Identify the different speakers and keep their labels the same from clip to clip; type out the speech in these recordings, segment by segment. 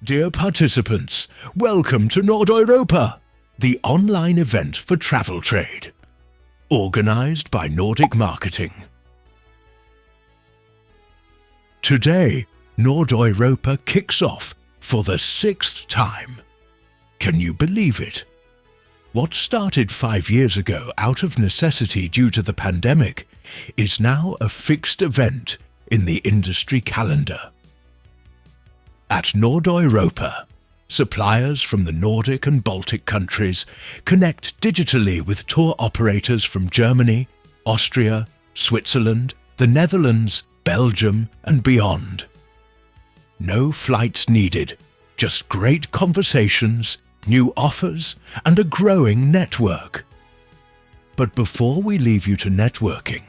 Speaker 1: Dear participants, welcome to NORDEUROPA, the online event for travel trade, organized by NordicMarketing. Today, NORDEUROPA kicks off for the 6th time. Can you believe it? What started 5 years ago out of necessity due to the pandemic is now a fixed event in the industry calendar. At NORDEUROPA, suppliers from the Nordic and Baltic countries connect digitally with tour operators from Germany, Austria, Switzerland, the Netherlands, Belgium and beyond. No flights needed, just great conversations, new offers and a growing network. But before we leave you to networking,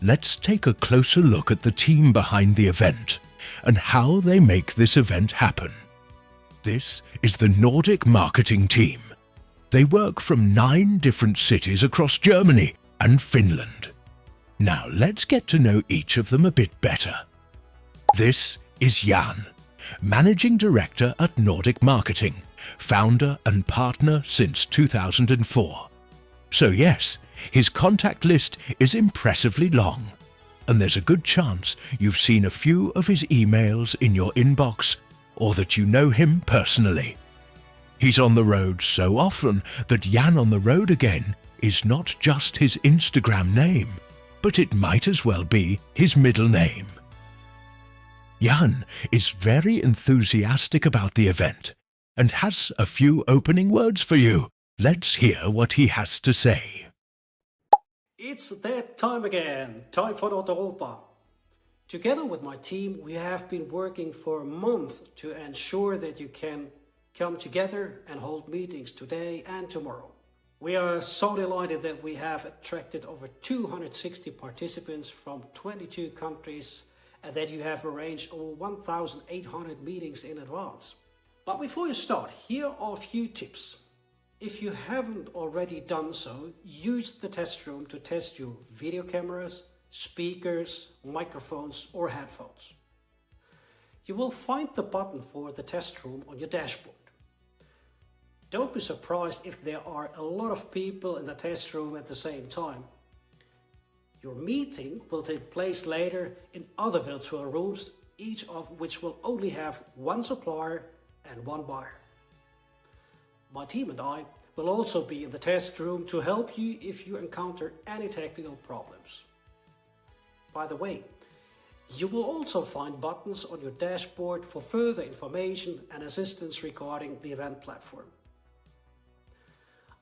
Speaker 1: let's take a closer look at the team behind the event and how they make this event happen. This is the NordicMarketing team. They work from 9 different cities across Germany and Finland. Now let's get to know each of them a bit better. This is Jan, Managing Director at NordicMarketing, founder and partner since 2004. So yes, his contact list is impressively long, and there's a good chance you've seen a few of his emails in your inbox or that you know him personally. He's on the road so often that Jan on the road again is not just his Instagram name, but it might as well be his middle name. Jan is very enthusiastic about the event and has a few opening words for you. Let's hear what he has to say.
Speaker 2: It's that time again, time for NORDEUROPA. Together with my team, we have been working for a month to ensure that you can come together and hold meetings today and tomorrow. We are so delighted that we have attracted over 260 participants from 22 countries and that you have arranged over 1,800 meetings in advance. But before you start, here are a few tips. If you haven't already done so, use the test room to test your video cameras, speakers, microphones or headphones. You will find the button for the test room on your dashboard. Don't be surprised if there are a lot of people in the test room at the same time. Your meeting will take place later in other virtual rooms, each of which will only have one supplier and one buyer. My team and I will also be in the test room to help you if you encounter any technical problems. By the way, you will also find buttons on your dashboard for further information and assistance regarding the event platform.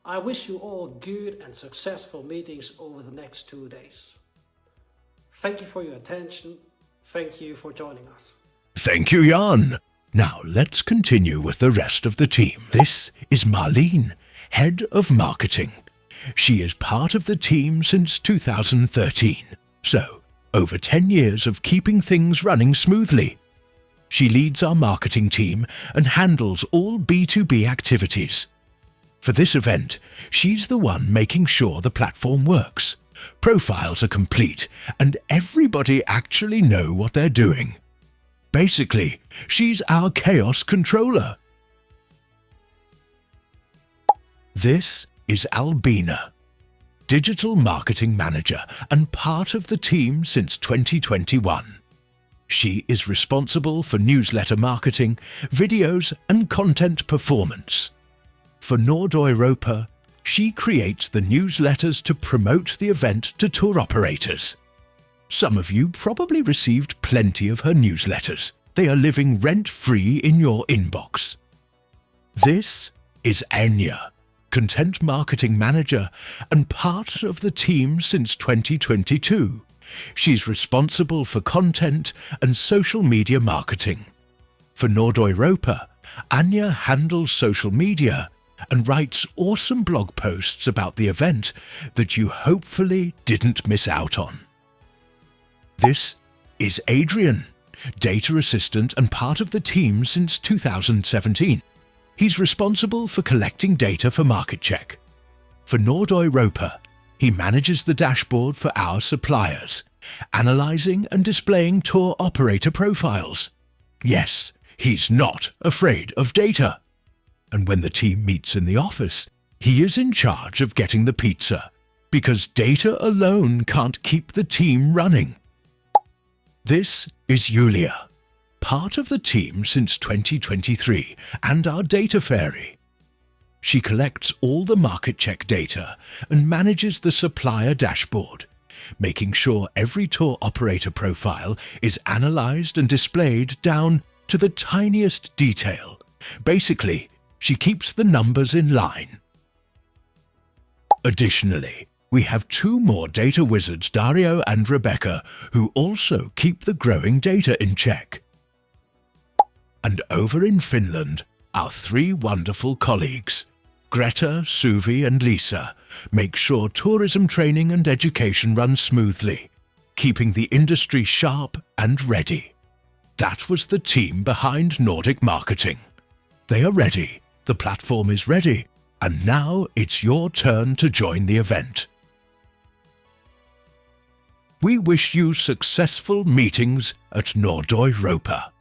Speaker 2: I wish you all good and successful meetings over the next 2 days. Thank you for your attention. Thank you for joining us.
Speaker 1: Thank you, Jan. Now let's continue with the rest of the team. This is Marlene, Head of Marketing. She is part of the team since 2013, so over 10 years of keeping things running smoothly. She leads our marketing team and handles all B2B activities. For this event, she's the one making sure the platform works, profiles are complete, and everybody actually know what they're doing. Basically, she's our chaos controller. This is Albina, Digital Marketing Manager and part of the team since 2021. She is responsible for newsletter marketing, videos and content performance. For NORDEUROPA, she creates the newsletters to promote the event to tour operators. Some of you probably received plenty of her newsletters. They are living rent-free in your inbox. This is Anya, Content Marketing Manager and part of the team since 2022. She's responsible for content and social media marketing. For NORDEUROPA, Anya handles social media and writes awesome blog posts about the event that you hopefully didn't miss out on. This is Adrian, Data Assistant and part of the team since 2017. He's responsible for collecting data for Market Check. For NORDEUROPA, he manages the dashboard for our suppliers, analyzing and displaying tour operator profiles. Yes, He's not afraid of data. And when the team meets in the office, he is in charge of getting the pizza, because data alone can't keep the team running. This is Julia, part of the team since 2023 and our data fairy. She collects all the market check data and manages the supplier dashboard, making sure every tour operator profile is analyzed and displayed down to the tiniest detail. Basically, she keeps the numbers in line. Additionally, we have two more data wizards, Dario and Rebecca, who also keep the growing data in check. And over in Finland, our three wonderful colleagues, Greta, Suvi and Lisa, make sure tourism training and education run smoothly, keeping the industry sharp and ready. That was the team behind Nordic Marketing. They are ready, the platform is ready, and now it's your turn to join the event. We wish you successful meetings at NORDEUROPA.